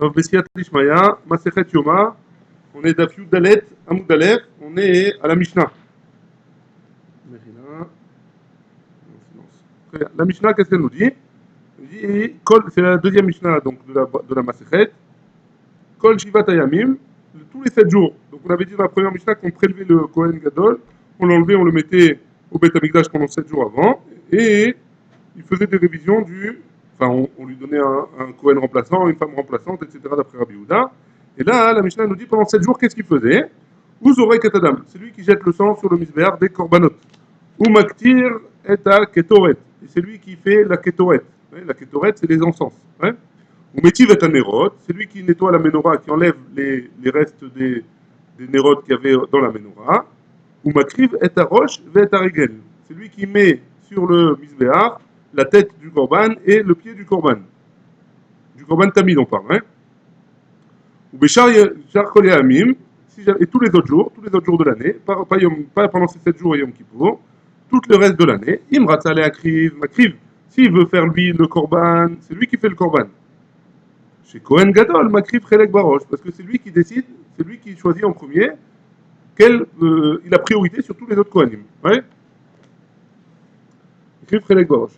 Rav Bessiat Lishmaya, Masechet Yoma, on est d'Af Dalet, Amoud Aleph, on est à la Mishnah. La Mishnah, qu'est-ce qu'elle nous dit? Elle dit c'est la deuxième Mishnah donc, de la Masechet. Kol Shivat Ayamim, tous les 7 jours. Donc on avait dit dans la première Mishnah qu'on prélevait le Kohen Gadol, on l'enlevait, on le mettait au Beth Amikdash pendant 7 jours avant, et il faisait des révisions du. Enfin, on lui donnait un Kohen remplaçant, une femme remplaçante, etc. d'après Rabbi Houda. Et là, la Mishnah nous dit pendant 7 jours, qu'est-ce qu'il faisait? Ouzorei Katadam, c'est lui qui jette le sang sur le misbéar des korbanot. Ou Maktir et à Ketoret, et c'est lui qui fait la Ketoret. La Ketoret, c'est les encens. Ou Métiv et Nerot, c'est lui qui nettoie la menorah, qui enlève les restes des Nerot qu'il y avait dans la menorah. Ou Makriv et à Roche et à Regel, c'est lui qui met sur le misbéar la tête du korban et le pied du korban. Du korban tamid, on parle. Ou Béchar Kol Yamim, et tous les autres jours de l'année, pas pendant ces 7 jours et Yom Kippour, tout le reste de l'année, Imrat Saleh Akriv, Makriv, s'il veut faire lui le korban, c'est lui qui fait le korban. Chez Kohen Gadol, Makriv Chelek Barosh, parce que c'est lui qui décide, c'est lui qui choisit en premier il a priorité sur tous les autres Kohanim. Makriv Chelek Barosh.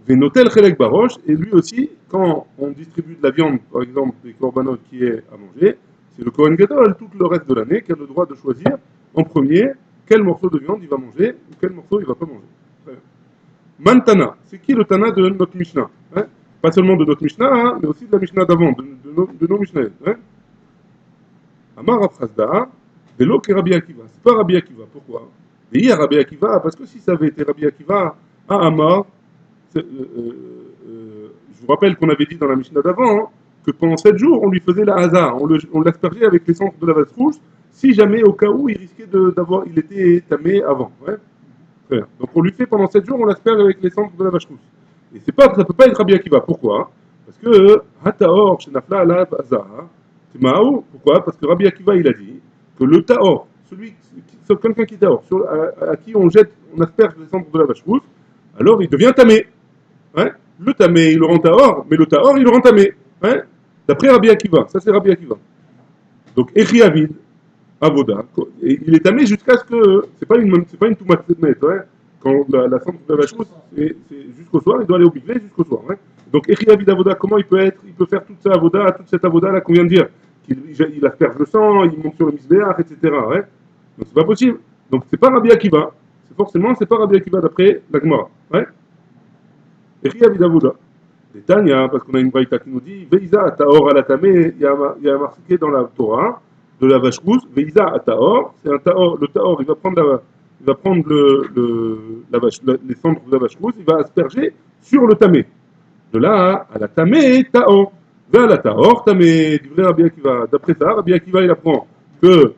Venotel Chelek Barosh, et lui aussi, quand on distribue de la viande, par exemple, des korbanot qui est à manger, c'est le Kohen Gadol, tout le reste de l'année, qui a le droit de choisir en premier quel morceau de viande il va manger ou quel morceau il ne va pas manger. Mantana, c'est qui le Tana de notre Mishnah? Pas seulement de notre Mishnah, mais aussi de la Mishnah d'avant, de nos Mishnah. Amar Afrasda, Velo que Rabbi Akiva. C'est pas Rabbi Akiva, pourquoi? Et il y a Rabbi Akiva, parce que si ça avait été Rabbi Akiva à Amar, je vous rappelle qu'on avait dit dans la Mishnah d'avant que pendant 7 jours, on lui faisait la hasard, on l'aspergeait avec l'essence de la vase rouge, si jamais au cas où il risquait il était tamé avant. Donc on lui fait pendant 7 jours, on l'asperge avec l'essence de la vache rousse. Et ça ne peut pas être Rabbi Akiva. Pourquoi? Parce que Hataor, chez Nafla, Ala, Azara, c'est Ma'ou. Pourquoi? Parce que Rabbi Akiva, il a dit que le Taor, quelqu'un qui est Taor, à qui on asperge l'essence de la vache rousse, alors il devient tamé. Le tamé, il le rend Taor, mais le Taor, il le rend tamé. D'après Rabbi Akiva. Ça, c'est Rabbi Akiva. Donc, Echi Avid, Avoda, et il est tamé jusqu'à ce que. C'est pas une tomate nette, quand la cendre de la vache rousse, c'est jusqu'au soir, il doit aller au biglé jusqu'au soir. Donc, Echi Avid Avoda, comment il peut faire toute cette Avoda là qu'on vient de dire? Il asperge le sang, il monte sur le misbéach, etc. Donc, c'est pas possible. Donc, c'est pas Rabbi Akiva. C'est pas Rabbi Akiva d'après la Gemara. Echi Avid Avoda. Et Tania, parce qu'on a une braïta qui nous dit Veïza Taor Alatame, il y a marqué dans la Torah de la vache rousse, Veïza Taor, c'est un Taor, le Taor, il va prendre les cendres de la vache rousse, il va asperger sur le Tamé. De là à la Tamé, Taor. Vers la Taor, Tamé, du vrai Rabbi Akiva. D'après ça, Rabbi Akiva, il apprend que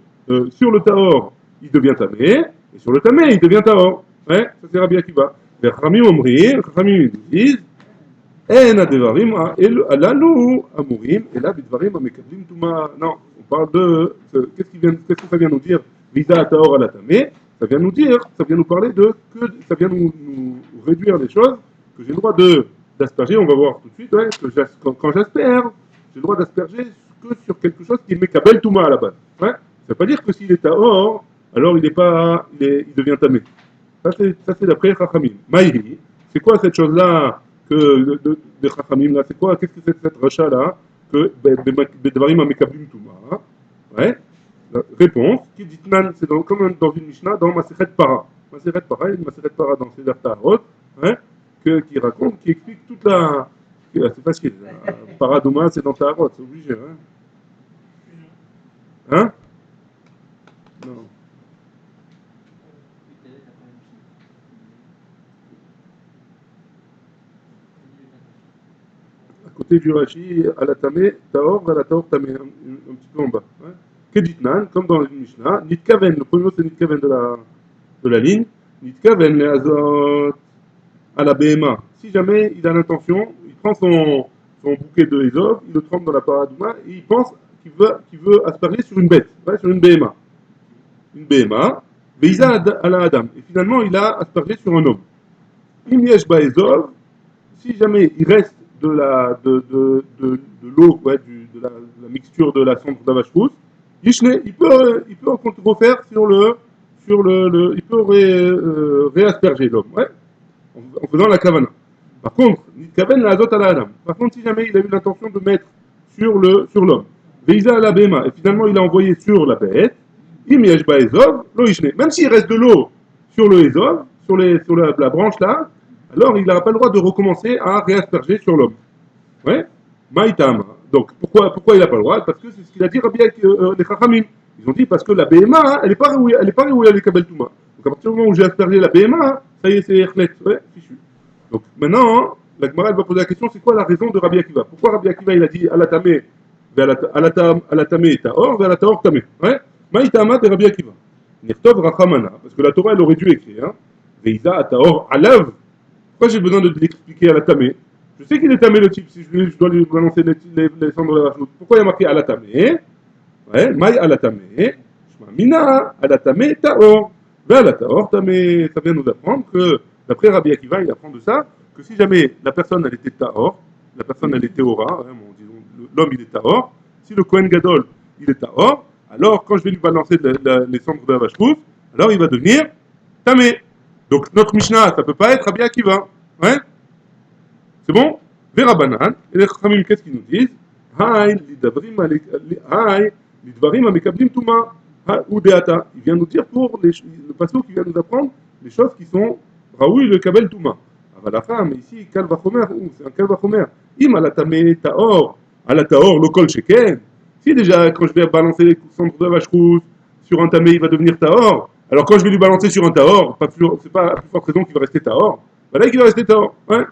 sur le Taor, il devient Tamé, et sur le Tamé, il devient Taor. Ça c'est Rabbi Akiva. Les Khamim disent אין הדברים הללו אמורים, אלא בדברים המקבלים טומאה. Non, on parle de. Qu'est-ce que ça vient nous dire? Visa taor à la tamé. Ça vient nous dire, ça vient nous parler de. Ça vient nous réduire les choses que j'ai le droit d'asperger. On va voir tout de suite, que quand j'asperge, j'ai le droit d'asperger que sur quelque chose qui est mekabel touma à la base. Ça ne veut pas dire que s'il est taor, alors il devient tamé. Ça c'est d'après Chachamim. Maïri, c'est quoi cette chose-là? De Chachamim là, c'est quoi? Qu'est-ce que c'est cette rachat-là? Que Bedvarim Amekablim Touma. Réponse, qui dit Nan, c'est comme dans une Mishnah, dans Masechet Para. Masechet Para, une Masechet Para dans Seder Taharot, qui raconte, qui explique toute la. C'est facile. Para Douma, c'est dans Taharot, c'est obligé. Hein? Non. Côté du Rashi, à la Tamé, Taor, à la Taor Tamé, un petit peu en bas. Keditnan, comme dans le Mishnah, Nitkaven, le premier mot c'est Nitkaven de la ligne, Nitkaven le Azot à la BMA. Si jamais il a l'intention, il prend son bouquet de Ezov, il le trempe dans la paradouma et il pense qu'il veut asperger sur une bête, sur une BMA. Une BMA, Veiza à la Adam. Et finalement, il a aspergé sur un homme. Im Yesh Ba Ezov, si jamais il reste de l'eau, ouais, de la mixture de la cendre de la vache rousse, il peut refaire il peut réasperger l'homme, ouais, en faisant la kavana. Par contre, Nitkaven la azot à la adam. Par contre, si jamais il a eu l'intention de mettre sur l'homme, Veisa à la bema, et finalement il a envoyé sur la bête, im yeshba ezov, lo ishne. Même s'il reste de l'eau sur le ezov, sur la branche là, alors il n'a pas le droit de recommencer à réasperger sur l'homme. Ouais, maïtama. Donc pourquoi il n'a pas le droit? Parce que c'est ce qu'il a dit Rabbi les Chachamim. Ils ont dit parce que la BMA, hein, elle n'est pas où elle est Kabel Touma. Donc à partir du moment où j'ai aspergé la BMA, ça y est, c'est Echlet, ouais, fichu. Donc maintenant, la Gemara va poser la question, c'est quoi la raison de Rabbi Akiva? Pourquoi Rabbi Akiva il a dit Alatame, Alatame Taor, Alataor Tame? Ouais, maïtama de Rabbi Akiva. Nechtov Rachamana, parce que la Torah elle aurait dû écrire, hein, Veisa Taor Alav. Pourquoi j'ai besoin de l'expliquer à la tamé? Je sais qu'il est tamé le type, si je dois lui balancer les cendres de la rajoute. Pourquoi il y a marqué à la tamé? Ouais, maï à la tamé, shmamina, à la tamé, taor. À la taor, tamé, ça vient nous apprendre que, d'après Rabbi Akiva, il apprend de ça, que si jamais la personne elle était taor, la personne elle était aura, hein, l'homme il est taor, si le Kohen Gadol il est taor, alors quand je vais lui balancer les cendres de la vache rousse, alors il va devenir tamé. Donc notre Mishnah, ça ne peut pas être Rabbi Akiva. Ouais, c'est bon? Vera Banan. Et les Chachamim, qu'est-ce qu'ils nous disent? Lidvarim amekablim tuma. Udeata. Il vient nous dire pour le passage qui vient nous apprendre les choses qui sont Raoui le Kabel Touma. Aber la femme, ici, Kalvachomer, c'est un Kalvachomer. Im alatame taor, alataor, lokol sheken. Si déjà, quand je vais balancer les cendres de la vache rousse sur un tamé, il va devenir taor. Alors quand je vais lui balancer sur un taor, c'est pas à plus forte raison qu'il va rester taor. Voilà qu'il va rester taor. Ouais.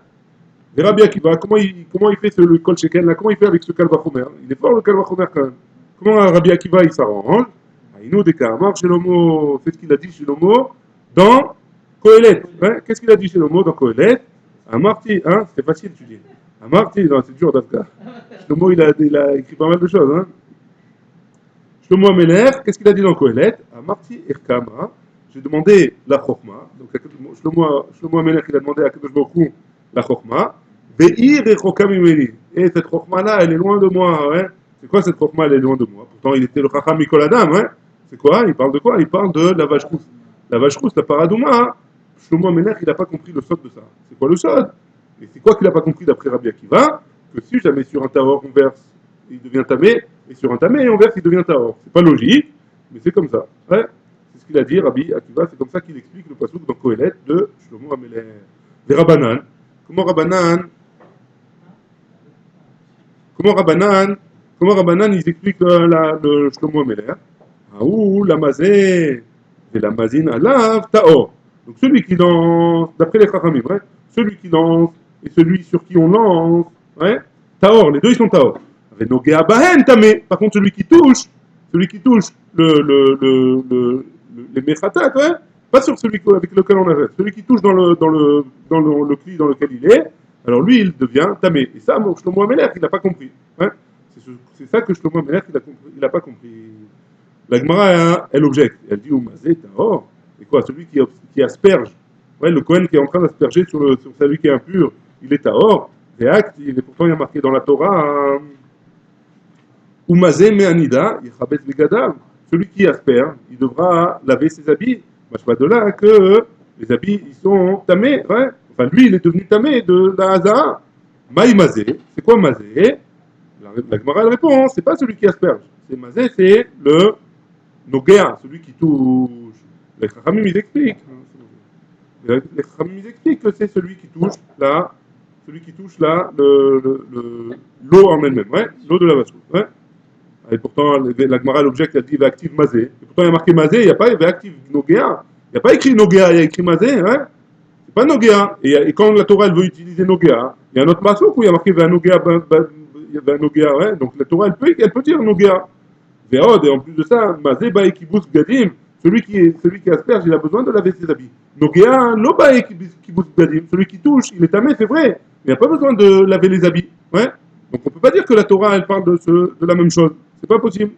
Verra bien qu'il va. Comment il fait le kol sheken là? Comment il fait avec ce kalvachomer? Il est fort le kalvachomer quand même. Comment Rabbi Akiva il s'arrange? Aïnou des Kamar chez l'homo, c'est ce qu'il a dit chez l'homo dans Kohelet. Ouais. Qu'est-ce qu'il a dit chez l'homo dans Kohelet? Un marty, hein? C'était facile tu dis. Un marty, non c'est dur d'Afka. Shlomo il a écrit pas mal de choses. Hein? Shlomo Ameler, qu'est-ce qu'il a dit dans Kohelet? Amarti Erkama, j'ai demandé la Chokma. Donc Shlomo Ameler, il a demandé à Kadosh Baruch Hu la Chokma. Ve'ir Echokam Imeni. Et cette Chokma-là, elle est loin de moi. Ouais. C'est quoi cette Chokma? Elle est loin de moi. Pourtant, il était le Chacham Mikol Adam. Ouais. C'est quoi? Il parle de quoi? Il parle de la vache rousse. La vache rousse, la paradouma. Hein. Shlomo Ameler, il n'a pas compris le sod de ça. C'est quoi le sod? Et c'est quoi qu'il n'a pas compris d'après Rabbi Akiva? Que si jamais sur un taor on verse, il devient tamé, et sur un tamé on verse, il devient taor. C'est pas logique, mais c'est comme ça. Ouais. C'est ce qu'il a dit, Rabbi Akiva, c'est comme ça qu'il explique le passouk dans Kohelet de Shlomo Ameler. Les Rabbanan, comment Rabbanan, ils expliquent le Shlomo Ameler. Aou, la mazé, et la mazine alav taor. Donc celui qui lance, d'après les Chachamim, ouais, celui qui lance et celui sur qui on lance, ouais, taor, les deux ils sont taor. Renogea bahen tamé. Par contre celui qui touche les mechatat, ouais, pas sur celui avec lequel on arrête, celui qui touche le cli dans lequel il est, alors lui il devient tamé. Et ça, Shlomo Ameler, il n'a pas compris. Ouais. C'est ça que Shlomo Ameler, il n'a pas compris. La Gemara, hein, elle objecte. Elle dit, Oumazé, taor. Et quoi? Celui qui asperge. Ouais, le Kohen qui est en train d'asperger sur celui qui est impur, il est taor. Et acte, pourtant il y a marqué dans la Torah, Oumazé me'anida, yichabet begadav. Celui qui asperge, il devra laver ses habits. Bah, je vois de là que les habits, ils sont tamés. Ouais. Enfin, lui, il est devenu tamé de la Hazara. Maï mazé. C'est quoi mazé? La Gemara, elle répond, hein, c'est pas celui qui asperge. C'est mazé, c'est le Nogea, celui qui touche. Les Chachamim, ils expliquent. Les Chachamim, ils expliquent que c'est celui qui touche l'eau en elle-même, ouais, l'eau de la vache. Ouais. Et pourtant, la Gemara, l'objet, elle dit active mazé. Et pourtant, il y a marqué mazé, il n'y a pas active Nogea. Il n'y a pas écrit Nogea, il y a écrit mazé, ouais. C'est pas Nogea. Et quand la Torah, elle veut utiliser Nogea, il y a un autre massouk où il y a marqué Nogea, ouais. Donc la Torah, elle peut dire Nogea. Et en plus de ça, Mazé Bae Kibus Gadim, celui qui asperge, il a besoin de laver ses habits. Nogea, no Bae Kibus Gadim, celui qui touche, il est tamé, c'est vrai, mais il n'a pas besoin de laver les habits. Ouais. Donc on ne peut pas dire que la Torah, elle parle de la même chose. C'est pas possible.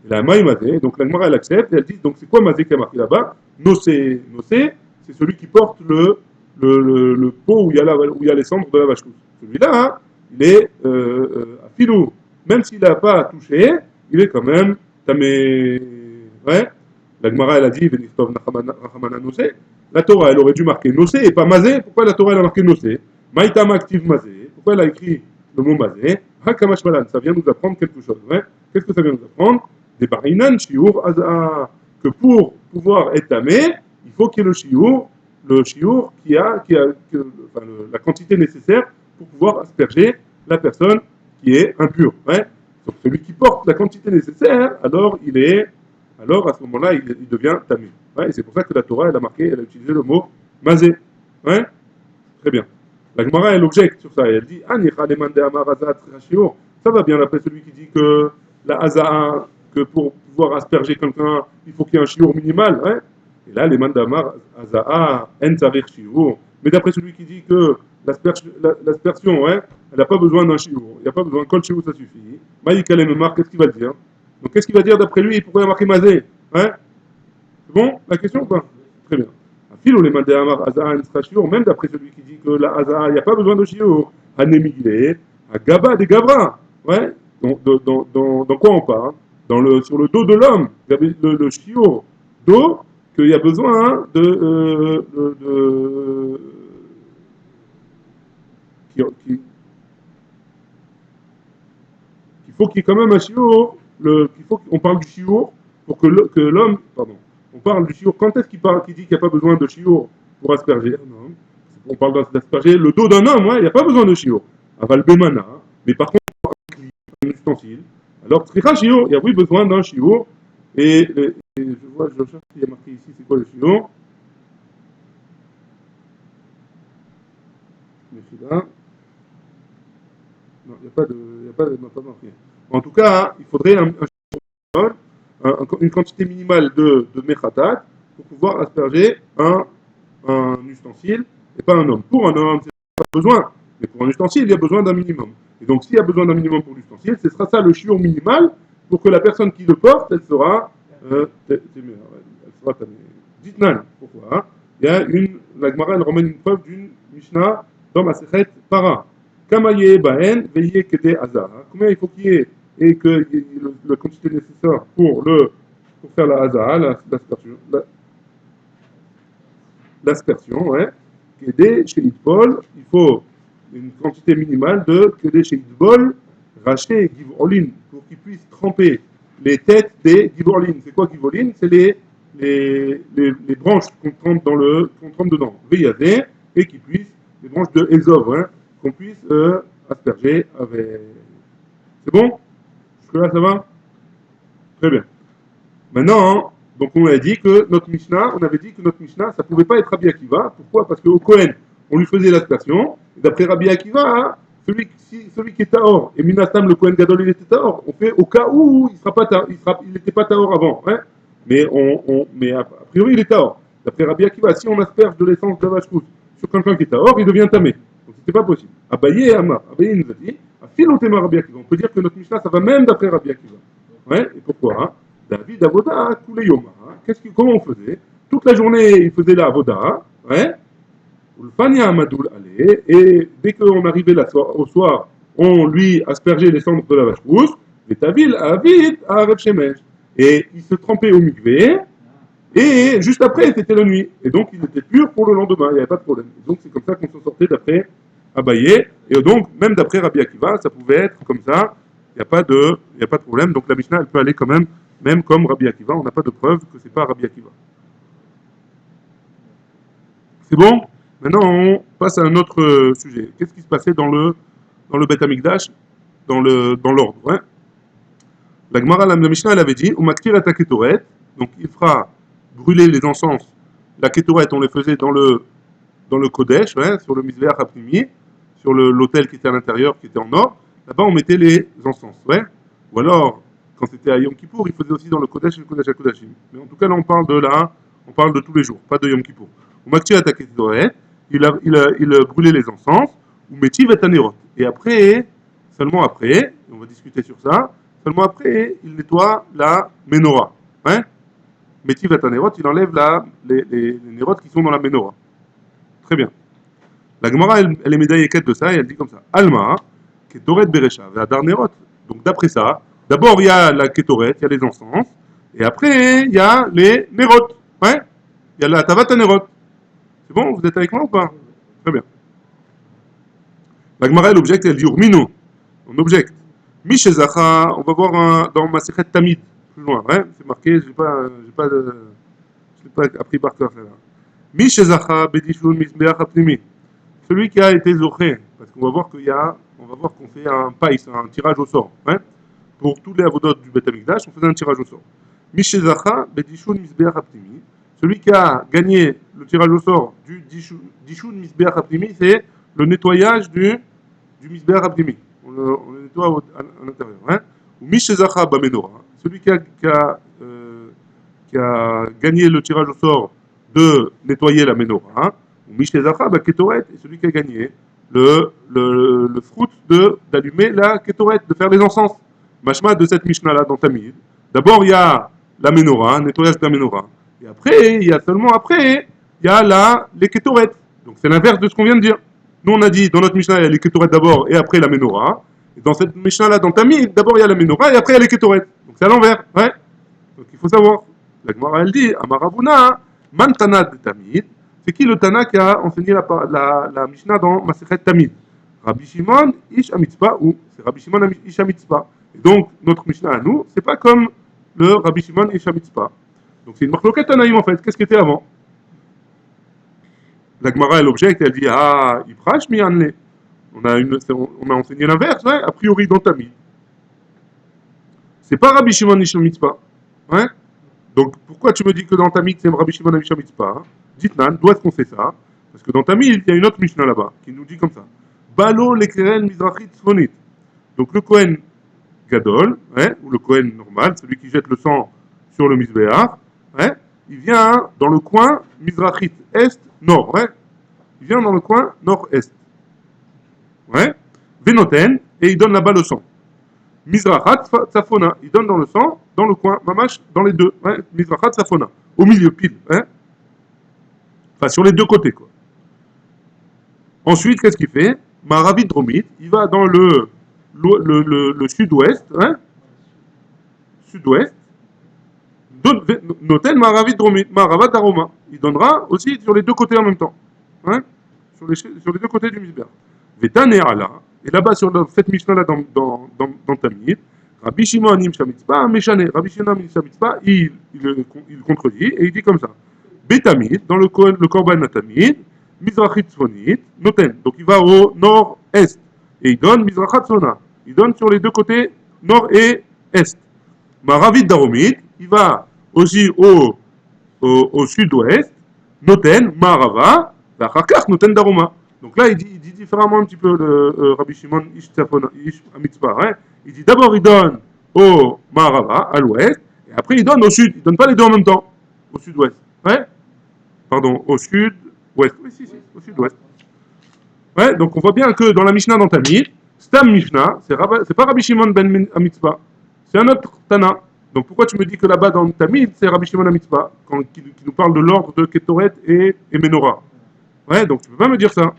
Et la Maï Mazé, donc la Gemara, elle accepte, et elle dit, donc c'est quoi Mazé qui a marqué là-bas? Nosé, c'est celui qui porte le pot où il y a les cendres de la vache rousse. Celui-là, hein, il est à filou. Même s'il n'a pas touché, il est quand même tamé. Ouais. La Gemara, elle a dit, Venistov Rachamana Nosé. La Torah, elle aurait dû marquer Nosé et pas Mazé. Pourquoi la Torah, elle a marqué Nosé? Maïtama active Mazé. Pourquoi elle a écrit le mot Mazé? Hakamash Malan, ça vient nous apprendre quelque chose. Ouais. Qu'est-ce que ça vient nous apprendre? Des Barinan, Shiur, Azaa. Que pour pouvoir être tamé, il faut qu'il y ait le shiur enfin, la quantité nécessaire pour pouvoir asperger la personne qui est impure. Ouais. Donc celui qui porte la quantité nécessaire, alors à ce moment-là, il devient tamé. Ouais. Et c'est pour ça que la Torah, elle a marqué, elle a utilisé le mot mazé. Ouais. Très bien. La Gemara, elle objecte sur ça. Elle dit, ça va bien après celui qui dit que la Hazaa, que pour pouvoir asperger quelqu'un, il faut qu'il y ait un shiur minimal. Hein. Et là, les mandamar Hazaa, en tzarich shiur. Mais d'après celui qui dit que l'aspersion, hein, elle n'a pas besoin d'un shiur, il n'y a pas besoin, kol shiur, ça suffit. Maïka Lememar, qu'est-ce qu'il va dire? Donc qu'est-ce qu'il va dire d'après lui? Pourquoi il a marqué mazé? Hein? C'est bon, la question ou pas? Très bien. Filo les mandamar Hazaa, en tzarich shiur, même d'après celui qui dit que la Hazaa, il n'y a pas besoin de shiur. Hanemigile, Gaba des Gavra. Ouais. Dans quoi on parle? Sur le dos de l'homme. Il y avait le chiot d'eau qu'il y a besoin hein, qu'il faut qu'il y ait quand même un chiot. Qu'il faut qu'on parle du chiot pour que l'homme. Pardon. On parle du chiot. Quand est-ce qu'il dit qu'il n'y a pas besoin de chiot pour asperger un homme? On parle d'asperger le dos d'un homme, ouais, il n'y a pas besoin de chiot. Aval Bemana. Mais par contre, un ustensile. Alors, Tricha Shiur, il y a oui besoin d'un Shiur. Et je cherche s'il y a marqué ici, c'est quoi le Shiur? Mais celui-là. Non, il n'y a pas marqué. En tout cas, il faudrait une quantité minimale de Mechatat pour pouvoir asperger un ustensile et pas un homme. Pour un homme, c'est pas besoin. Mais pour un ustensile, il y a besoin d'un minimum. Et donc, s'il y a besoin d'un minimum pour l'ustensile, ce sera ça le shiur minimal pour que la personne qui le porte, elle sera. Elle sera Ditnan. Pourquoi hein? Il y a la Gemara, elle ramène une preuve d'une Mishnah dans ma Sechet Para. Kamaye Baen, Veye Kede Hazar. Combien il faut qu'il y ait et que la quantité nécessaire pour faire la Hazar, l'aspersion, ouais. Kede chez Itbol, il faut une quantité minimale de Kede chez Itbol, racheter Givolin, pour qu'il puisse tremper les têtes des Givolin. C'est quoi Givolin? C'est les branches qu'on trempe dedans. Veyadé, et qui puissent, les branches de Ezov, hein, qu'on puisse asperger avec. C'est bon? Jusque-là, ça va? Très bien. Maintenant, donc on avait dit que notre Mishnah, ça ne pouvait pas être Rabbi Akiva. Pourquoi? Parce qu'au Kohen, on lui faisait l'aspersion. D'après Rabbi Akiva, hein, celui qui est Tahor, et Minastam, le Kohen Gadol, il était Tahor. On fait au cas où il n'était pas Tahor avant. Hein, mais a priori, il est Tahor. D'après Rabbi Akiva, si on asperge de l'essence de vache sur quelqu'un qui est Tahor, il devient Tamé. Donc c'était pas possible. Abaye et Amar. Abaye nous a dit, Philotema Rabbi Akiva. On peut dire que notre Mishnah, ça va même d'après Rabbi Akiva. Ouais, et pourquoi hein? David Avoda, tous les Yoma. Comment on faisait? Toute la journée, il faisait la Avoda. Ouais. Ulfania Amadoul allait. Et dès qu'on arrivait au soir, on lui aspergeait les cendres de la vache rousse. Et Tavil Avid à Reb Shemesh. Et il se trempait au mikvé. Et juste après, c'était la nuit. Et donc, il était pur pour le lendemain. Il n'y avait pas de problème. Et donc, c'est comme ça qu'on s'en sortait d'après Abaye. Et donc, même d'après Rabbi Akiva, ça pouvait être comme ça. Il n'y a pas de problème. Donc, la Mishnah, elle peut aller quand même comme Rabbi Akiva. On n'a pas de preuve que ce n'est pas Rabbi Akiva. C'est bon? Maintenant, on passe à un autre sujet. Qu'est-ce qui se passait dans le Beth Amikdash, dans l'ordre hein? La Gemara, la Mishnah, elle avait dit Umaktir et Ketoret. Donc, il fera brûler les encens. La Ketoret, on les faisait dans le Kodesh, hein, sur le Mizbeach Hapnimi, sur l'autel qui était à l'intérieur, qui était en or. Là-bas, on mettait les encens. Ouais? Ou alors, quand c'était à Yom Kippour, il faisait aussi dans le Kodesh et le Kodesh à Kodashim. Mais en tout cas, là, on parle de tous les jours, pas de Yom Kippour. Au Maktir et Ketoret, il brûlait les encens, ou Metiv et Tanerot. Et après, seulement après, on va discuter sur ça, seulement après, il nettoie la menorah. Hein? Metiv et Tanerot, il enlève les nérotes qui sont dans la menorah. Très bien. La Gemara, elle est médaillée quête de ça et elle dit comme ça. Alma, Ketoret Berecha, Ve'adar Nerot. Donc d'après ça, d'abord il y a la Ketoret, il y a les encens, et après il y a les Nerot. Ouais, il y a la Tavata Nerot. C'est bon, vous êtes avec moi ou pas? Très bien. La Gemara, elle objecte, elle dit Urmino. On objecte. Mishezacha, on va voir dans ma Sechet Tamid, plus loin. Ouais, c'est marqué, je l'ai pas appris par cœur, celle-là. Mishezacha, Bedishun, Misbeach Apnimi. Celui qui a été zoché, parce qu'on va voir on va voir qu'on fait un païs, un tirage au sort. Hein. Pour tous les avodotes du Beth Amikdash, on faisait un tirage au sort. Mishezacha, Bedishun, Misbeach Apnimi. Celui qui a gagné le tirage au sort du Dishun, Misbeach Apnimi, c'est le nettoyage du Misbeach Apnimi. On le nettoie à l'intérieur. Hein. Ou Mishezacha, Bamenora. Celui qui a gagné le tirage au sort de nettoyer la menorah, hein, ou Mishezacha, Ketoret, et celui qui a gagné le fruit d'allumer la Ketoret, de faire les encens. Mashma de cette Mishnah-là dans Tamid. D'abord, il y a la menorah, nettoyage de la menorah. Et après, il y a les Ketoret. Donc c'est l'inverse de ce qu'on vient de dire. Nous, on a dit, dans notre Mishnah, il y a les Ketoret d'abord et après la menorah. Et dans cette Mishnah-là, dans Tamid, d'abord il y a la menorah et après il y a les Ketoret. Donc c'est à l'envers. Ouais. Donc il faut savoir. La Gemara, elle dit, Amaravuna, Man Tana de Tamid. C'est qui le Tana qui a enseigné la Mishnah dans Masechet Tamid? Rabbi Shimon Ish Amitzpa, ou c'est Rabbi Shimon Ish Amitzpa. Et donc, notre Mishnah à nous, c'est pas comme le Rabbi Shimon Ish Amitzpa. Donc, c'est une marloquette Tanaïm en fait. Qu'est-ce qui était avant? La Gemara, elle objecte, elle dit, ah, Iprash mi anle. On a enseigné l'inverse, ouais, a priori dans Tamid. C'est pas Rabbi Shimon Ish Amitzpa. Ouais. Donc, pourquoi tu me dis que dans Tamid, c'est Rabbi Shimon Ish Amitzpa, hein? Dites-nan, d'où est-ce qu'on sait ça? Parce que dans Tamid, il y a une autre Mishnah là-bas qui nous dit comme ça. Balo lekeren mizrachit tzfonit. Donc le Kohen Gadol, hein, ou le Kohen normal, celui qui jette le sang sur le Mizbeach, hein, il vient dans le coin mizrachit est, nord. Ouais. Il vient dans le coin nord-est. Ouais. Venoten, et il donne là-bas le sang. Mizrachat Safona, il donne dans le sang, dans le coin, mamash, dans les deux. Ouais. Mizrachat Safona, au milieu, pile. Hein. Enfin, sur les deux côtés, quoi. Ensuite, qu'est-ce qu'il fait? Maravid Dromit, il va dans le sud-ouest, hein? Sud-ouest. Notel Maravid Dromit, Maravat Daroma. Il donnera aussi sur les deux côtés en même temps. Hein? Sur les deux côtés du Misber. Vetane Allah. Et là-bas, sur cette Mishnah-là dans Tamid, Rabbi Shimon Anim Shamitzba, Meshane. Rabbi Shimon Anim Shamitzba, il contredit et il dit comme ça. Betamid, dans le Korban Natamid, Mizrachit Tzfonit, Noten. Donc il va au nord-est. Et il donne Mizrachat Tzona. Il donne sur les deux côtés, nord et est. Maravid Daromit, il va aussi au sud-ouest. Noten, Marava, Vachakach, Noten Daroma. Donc là, il dit différemment un petit peu le Rabbi Shimon Ish Amitzpah. Hein. Il dit d'abord, il donne au Marava, à l'ouest, et après, il donne au sud. Il ne donne pas les deux en même temps. Au sud-ouest. Ouais. Pardon, au sud-ouest. Oui, si, au sud-ouest. Ouais, donc on voit bien que dans la Mishnah dans Tamid, Stam Mishnah, c'est pas Rabbi Shimon ben Amitzpah, c'est un autre Tana. Donc pourquoi tu me dis que là-bas dans Tamid, c'est Rabbi Shimon Amitzpah, qui nous parle de l'ordre de Ketoret et Menorah? Ouais, donc tu peux pas me dire ça.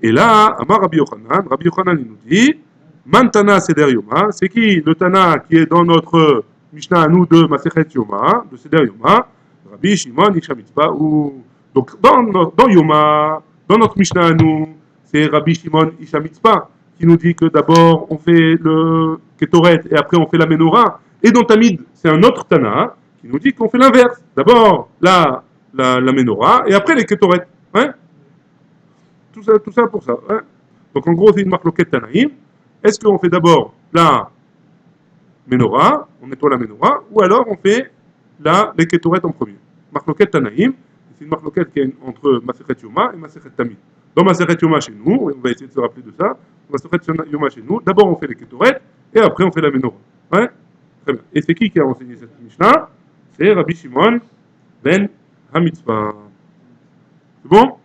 Et là, Amar Rabbi Yochanan, il nous dit, Man Tana Seder Yoma, c'est qui le Tana qui est dans notre Mishnah à nous de Masechet Yoma, de Seder Yoma, Rabbi Shimon Ish Amitzpah, ou... Donc dans Yoma, dans notre Mishnah à nous, c'est Rabbi Shimon Ish Amitzpah qui nous dit que d'abord on fait le Ketoret et après on fait la Menorah. Et dans Tamid, c'est un autre Tana qui nous dit qu'on fait l'inverse. D'abord la Menorah et après les Ketoret. Hein? Tout ça pour ça. Hein? Donc en gros, c'est une marloquette Tanaïm. Est-ce qu'on fait d'abord la Menorah, on nettoie la Menorah, ou alors on fait les Ketoret en premier? Marloquette Tanaïm, c'est une marloquette qui est entre Masechet Yoma et Masechet Tamid. Dans Masechet Yoma chez nous, on va essayer de se rappeler de ça, dans Masechet Yoma chez nous, d'abord on fait les Ketoret, et après on fait la Menorah. Ouais? Très bien. Et c'est qui a enseigné cette Mishnah? C'est Rabbi Shimon ben Hamitzpah. C'est bon?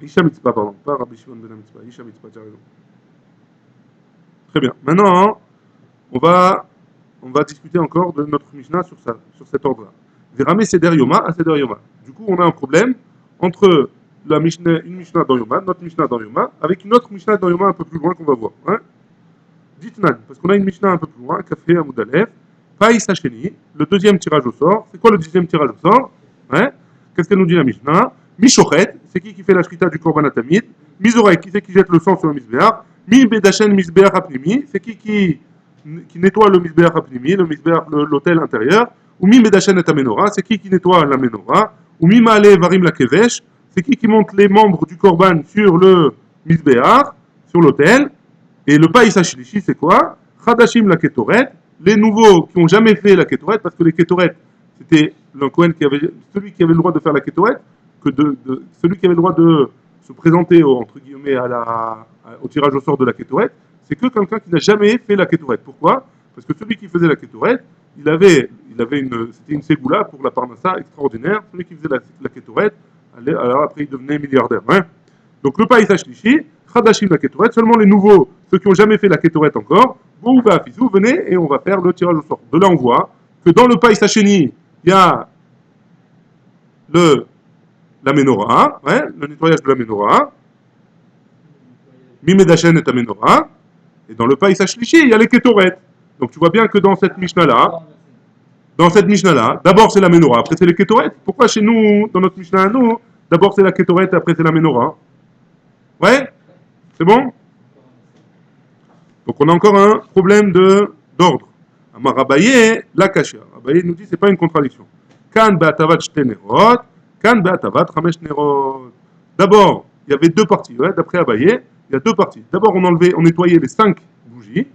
Isha Mitzpah, pardon, pas Rabbi Shimon ben Hamitzpah, Isha Mitzpah, tu as raison. Très bien. Maintenant, on va discuter encore de notre Mishnah sur cet ordre-là. Verame Seder Yoma à Seder Yoma. Du coup, on a un problème entre une Mishnah dans Yoma, notre Mishnah dans Yoma, avec une autre Mishnah dans Yoma un peu plus loin qu'on va voir. Hein. Dites-nan, parce qu'on a une Mishnah un peu plus loin, Café Amoudalef, Païs Hacheni, le deuxième tirage au sort. C'est quoi le deuxième tirage au sort? Hein. Qu'est-ce qu'elle nous dit la Mishnah? Mishochet, c'est qui fait la shrita du Korban Atamid? Mizorek, qui c'est qui jette le sang sur le Misbeach? Mi Bedachen Misbeach Apnimi, c'est qui nettoie le Misbeach Apnimi, le Misbeach, l'hôtel intérieur? Ou Mi Bedachen et Amenora, c'est qui nettoie la menorah? Ou Mi Maale Varim la Kevesh, c'est qui monte les membres du Korban sur le Misbeach, sur l'hôtel? Et le Païs Hashlishi, c'est quoi? Chadashim la Ketoret, les nouveaux qui n'ont jamais fait la Ketoret, parce que les Ketoret, c'était le Kohen celui qui avait le droit de faire la Ketoret, celui qui avait le droit de se présenter entre guillemets au tirage au sort de la Ketoret, c'est que quelqu'un qui n'a jamais fait la Ketoret. Pourquoi? Parce que celui qui faisait la Ketoret, c'était une ségoula pour la parnassa extraordinaire. Celui qui faisait la Ketoret, alors après il devenait milliardaire. Hein. Donc le Païs Hashlishi, Chadashim la Ketoret, seulement les nouveaux, ceux qui n'ont jamais fait la Ketoret encore, vous venez et on va faire le tirage au sort. De là on voit que dans le Païs Hasheni, il y a la menorah, ouais, le nettoyage de la menorah, Mimedachen et ta menorah, et dans le Païs Hashlishi, il y a les Ketoret. Donc tu vois bien que dans cette Mishnah-là, d'abord c'est la menorah, après c'est les Ketoret. Pourquoi chez nous, dans notre Mishnah à nous, d'abord c'est la Ketoret, après c'est la menorah? Ouais? C'est bon? Donc on a encore un problème d'ordre. Amar Abaye, la kasha. Abaye nous dit c'est pas une contradiction. Kan be'atavat shte nerot, kan be'atavat chamesh nerot. D'abord, il y avait deux parties. Ouais, d'après Abaye, il y a deux parties. D'abord, on nettoyait les 5 bougies,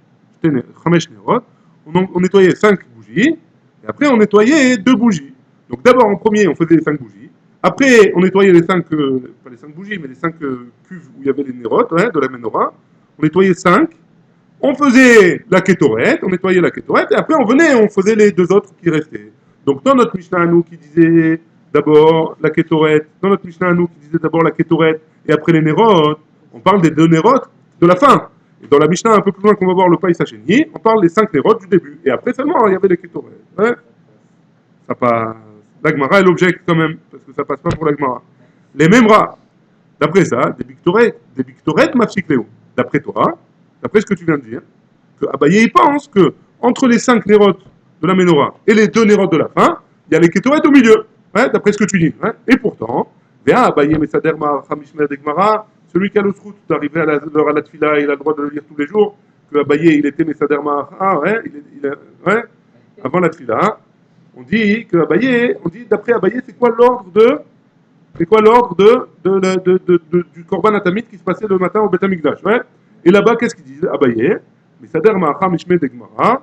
chamesh nerot. On nettoyait 5 bougies, et après on nettoyait 2 bougies. Donc d'abord, en premier, on faisait les 5 bougies. Après, on nettoyait les 5, pas les 5 bougies, mais les 5 cuves où il y avait les nérotes, ouais, de la menorah. On nettoyait 5. On faisait la kétorette, on nettoyait la kétorette, et après on venait, on faisait les 2 autres qui restaient. Donc dans notre Mishnah à nous qui disait d'abord la kétorette, dans notre Mishnah à nous qui disait d'abord la kétorette, et après les nérotes, on parle des 2 nérotes de la fin. Et dans la Mishnah un peu plus loin qu'on va voir le Païs Hasheni, on parle des 5 nérotes du début. Et après seulement il y avait les kétorettes. Ouais. Ça passe. L'Agmara elle objecte quand même, parce que ça passe pas pour l'Agmara. Les mêmes rats. D'après ça, des bictorettes mafsikléo. D'après toi, d'après ce que tu viens de dire, que Abaye pense que entre les 5 nérotes de la menorah et les 2 nérotes de la fin, il y a les kétorettes au milieu, hein, d'après ce que tu dis. Hein. Et pourtant, Abaye Mesader Hamishmer Degmara, celui qui a le srout d'arriver à l'heure à la tfila, il a le droit de le lire tous les jours, que Abaye il était Mesader ouais, ouais, avant la tfila. Hein. On dit que Abaye, d'après Abaye, c'est quoi l'ordre du Korban Atamid qui se passait le matin au Beth Amikdash, ouais. Et là-bas, qu'est-ce qu'ils disent? Abaye, mais Sader Ma'acha Mishme Degmara.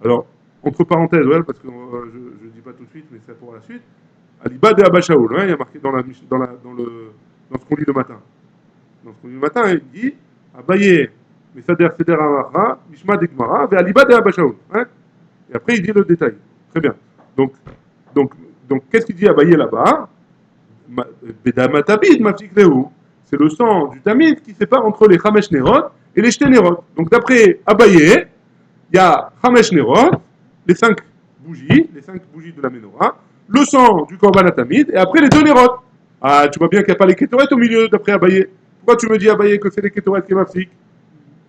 Alors, entre parenthèses, ouais, parce que je ne dis pas tout de suite, mais c'est pour la suite. Aliba de Abba Shaul, hein, il y a marqué dans ce qu'on lit le matin. Dans ce qu'on lit le matin, il dit Abaye, mais Sader Ma'acha Mishma Degmara, et Aliba de Abba Shaul. Hein. Et après, il dit le détail. Très bien. Donc qu'est-ce qu'il dit Abaye là-bas? C'est le sang du tamid qui sépare entre les chamesh nerot et les shte nerot. Donc d'après Abaye, il y a chamesh nerot, les 5 bougies de la menorah, le sang du korban tamid et après les 2 nerot. Ah, tu vois bien qu'il n'y a pas les kétorettes au milieu d'après Abaye. Pourquoi tu me dis Abaye que c'est les kétorettes qui est mafsik?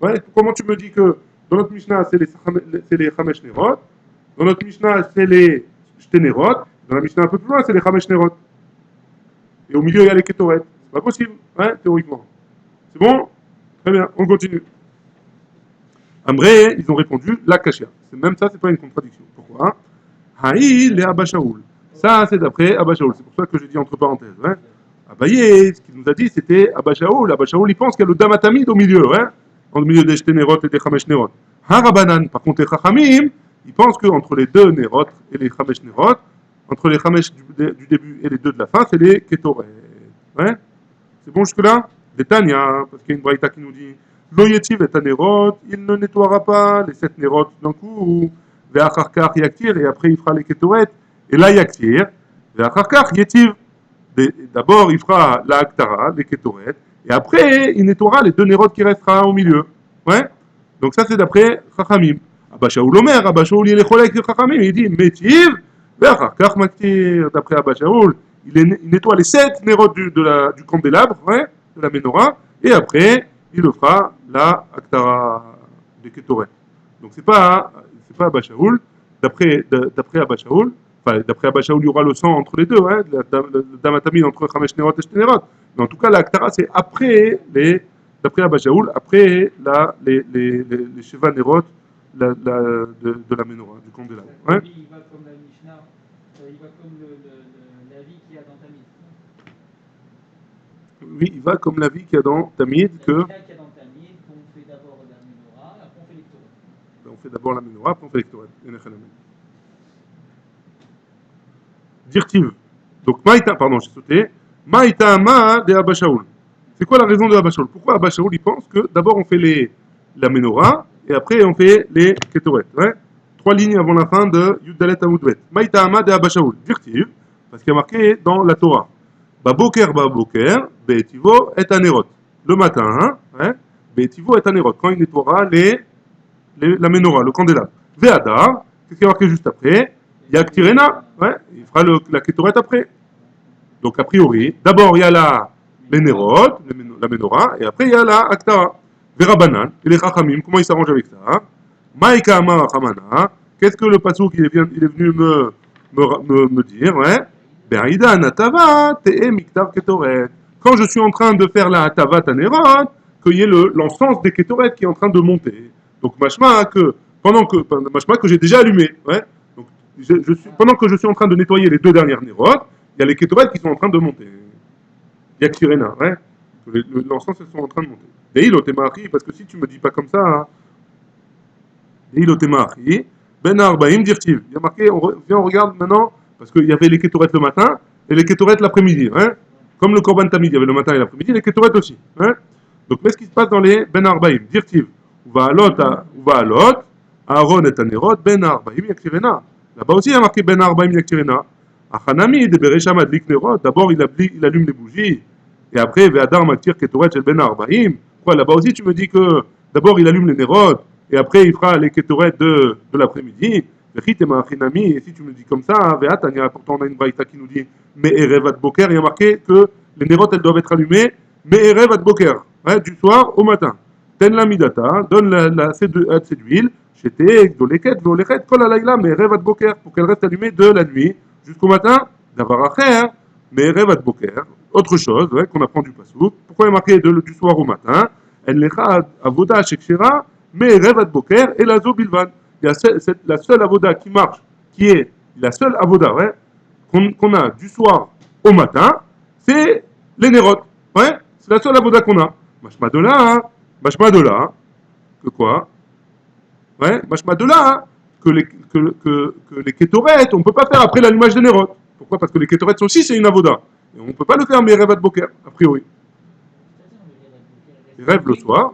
Ouais, comment tu me dis que dans notre Mishnah c'est les chamesh nerot, dans notre Mishnah c'est les shte nerot, dans la Mishnah un peu plus loin c'est les chamesh nerot. Et au milieu, il y a les kétorettes. C'est pas possible, hein, théoriquement. C'est bon? Très bien, on continue. Amré, ils ont répondu, la kashia. Même ça, c'est pas une contradiction. Pourquoi? Haï, les Abba Shaoul. Ça, c'est d'après Abba Shaoul. C'est pour ça que j'ai dit entre parenthèses. Hein. Abaye, ce qu'il nous a dit, c'était Abba Shaoul. Abba Shaoul, il pense qu'il y a le Damatamid au milieu, hein, au milieu des Shténerot et des Chamesh Nerot. Harabanan, par contre, les Chachamim, ils pensent qu'entre les 2 Nerot et les Chamesh Nerot, entre les Chamesh du début et les 2 de la fin, c'est les Ketoret. Ouais. C'est bon jusque-là? Les Tanya, parce qu'il y a une braïta qui nous dit Lo yetiv et Nerot, il ne nettoiera pas les 7 Nerot d'un coup, Ve'acharkar yaktir, et après il fera les Ketoret, et là yaktir, Ve'acharkar yetiv. D'abord il fera la Aktara, les Ketoret, et après il nettoiera les 2 Nerot qui restera au milieu. Ouais. Donc ça c'est d'après Chachamim. Abba Shaoul Omer, Abba Shaoul il est cholek de Chachamim, il dit Metiv, Ve'acharkar maktir, d'après Abba Shaoul, il nettoie les 7 nérotes du candélabre, ouais, de la menorah, et après, il le fera la Aktara des Ketoret. Donc c'est pas Abba Shaul. D'après Abba Shaul, enfin d'après Abba Shaul, il y aura le sang entre les deux, hein, le Damatamid entre Chamesh Nerot et Shténerot. Mais en tout cas, la Aktara, c'est après d'après Abba Shaul, après les Sheva Nerot de la menorah, du candélabre. Ouais. Lui, il va comme la Mishnah, il va comme la vie qu'il y a dans Tamid. Oui, il va comme la vie qu'il y a dans Tamid, que La qu'il y a dans Tamid, qu'on fait d'abord la menorah, après on fait les Torah. on fait d'abord la menorah, après on fait l'Ektoret. Dirtiv. Donc, Maïta, pardon, j'ai sauté. Maïta Ma de Abba Shaul. C'est quoi la raison de Abba Shaul? Pourquoi Abba Shaul il pense que d'abord on fait la menorah et après on fait les Ketoret. Ouais? 3 lignes avant la fin de Yuddalet Amoudbet. Maïta Ma de Abba Shaul. Dirtiv. Parce qu'il y a marqué dans la Torah. Baboker, Be'etivo et Anerot. Le matin, hein? Ouais? Be'etivo et Anerot. Quand il nettoiera la menorah, le candélabre. Ve'adar. Qu'est-ce qui est marqué juste après? Yaktirena, ouais, il fera la Ketoret après. Donc a priori, d'abord il y a les Nerot, la Menorah, et après il y a la Aktara. Verabanan, et les Chachamim, comment ils s'arrangent avec ça? Maïka Amar Hamana, qu'est-ce que le passouk il est venu me dire, ouais? Be'aïda Natava, Te'e Miktav Ketoret. Quand je suis en train de faire la Hatava Tanerot, qu'il y ait l'encens des Ketoret qui est en train de monter. Donc machma que j'ai déjà allumé, ouais. Donc pendant que je suis en train de nettoyer les 2 dernières nérotes, il y a les Ketoret qui sont en train de monter. Il y a Kirena, ouais. L'encens, elles sont en train de monter. Deil Otemari, parce que si tu me dis pas comme ça, hein, Deil Otemari, Ben Arbaim Dirtiv. Il y a marqué, viens, on regarde maintenant, parce qu'il y avait les Ketoret le matin et les Ketoret l'après-midi, hein. Comme le Korban Tamid, il y avait le matin et l'après-midi, les Ketoret aussi, hein. Donc, qu'est-ce qui se passe dans les Ben Arbaim? Dirtiv. Ou va à l'autre, Aaron et Anerot, Ben Arbaim Yaktirena. Là-bas aussi, il y a marqué Ben Arbaim Yaktirena. Achanami, de Beresham Adlik Nerot. D'abord, il allume les bougies. Et après, Ve'adar Maktir Ketoret Shel Ben Arbaim. Quoi, là-bas aussi, tu me dis que d'abord, il allume les Nerot. Et après, il fera les Ketoret de l'après-midi. Et si tu me dis comme ça, pourtant on a une braïta qui nous dit Mais Erev Ad Boker, il y a marqué que les Nerot, elles doivent être allumées Mais Erev Ad Boker, hein, du soir au matin. Ten la midata, donne cette huile, chété, doleket, voleket, kol alayla, mais rêve ad boker, pour qu'elle reste allumée de la nuit jusqu'au matin, d'avoir affaire, mais rêve ad boker. Autre chose, ouais, qu'on apprend du pasouk. Pourquoi il est marqué du soir au matin? Elle n'est avoda shekshera, mais rêve ad boker et la zo bilvan. Il y a la seule avoda qui marche, qui est la seule avoda, ouais, qu'on a du soir au matin, c'est les nérotes. Ouais, c'est la seule avoda qu'on a. Machma de là, hein. Machma de là, que quoi? Ouais, machma de là, hein, que les kétorettes, on ne peut pas faire après l'allumage des nérotes. Pourquoi? Parce que les kétorettes aussi, c'est une avoda. Et on ne peut pas le faire, mais rêve de boker, a priori. Ils rêvent le soir,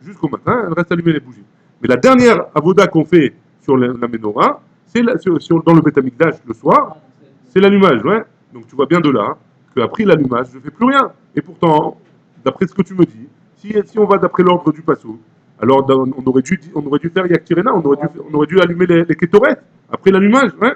jusqu'au matin, elle reste allumée les bougies. Mais la dernière avoda qu'on fait sur la menorah, c'est dans le Beth Amikdash le soir, c'est l'allumage, ouais. Donc tu vois bien de là, qu'après l'allumage, je ne fais plus rien. Et pourtant, d'après ce que tu me dis, si on va d'après l'ordre du passo, alors on aurait dû faire Yaktirena, on aurait dû allumer les kétorettes après l'allumage, ouais.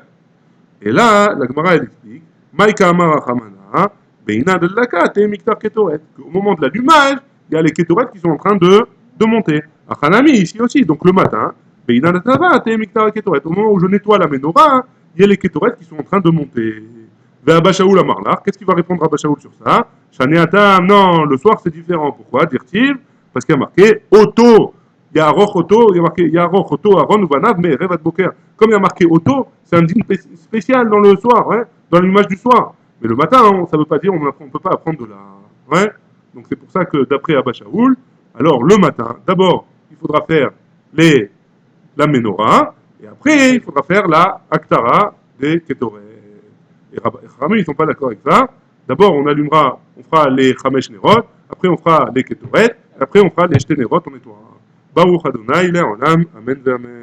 Et là, la Gemara elle explique, Maïka Amara Hamana, Beina de Laka, Miktar Ketoret. Au moment de l'allumage, il y a les kétorettes qui sont en train de monter. Achanami ici aussi, donc le matin, Beina de Tava, Miktar Ketoret. Au moment où je nettoie la menorah, il y a les kétorettes qui sont en train de monter. Abba Shaul Amarlar, qu'est-ce qu'il va répondre à Abba Shaul sur ça? Shani Atam, non, le soir c'est différent. Pourquoi? Dire-t-il, parce qu'il y a marqué Auto. Il y a Aroch Auto, il y a marqué Yaroch Auto, Aaron Vanav, mais Revat Boker. Comme il y a marqué Auto, c'est un dîme spécial dans le soir, hein, dans l'image du soir. Mais le matin, hein, ça ne veut pas dire, on ne peut pas apprendre de là. Ouais. Donc c'est pour ça que d'après Abba Shaul, alors le matin, d'abord, il faudra faire la menorah, et après, il faudra faire la Aktara des Ketoret. Et Ramé, ils ne sont pas d'accord avec ça. D'abord, on fera les Chamesh Nerot, après on fera les Ketoret, après on fera les Shté Nerot, on nettoiera. Baruch Adonai, Le'olam, Amen, Amen.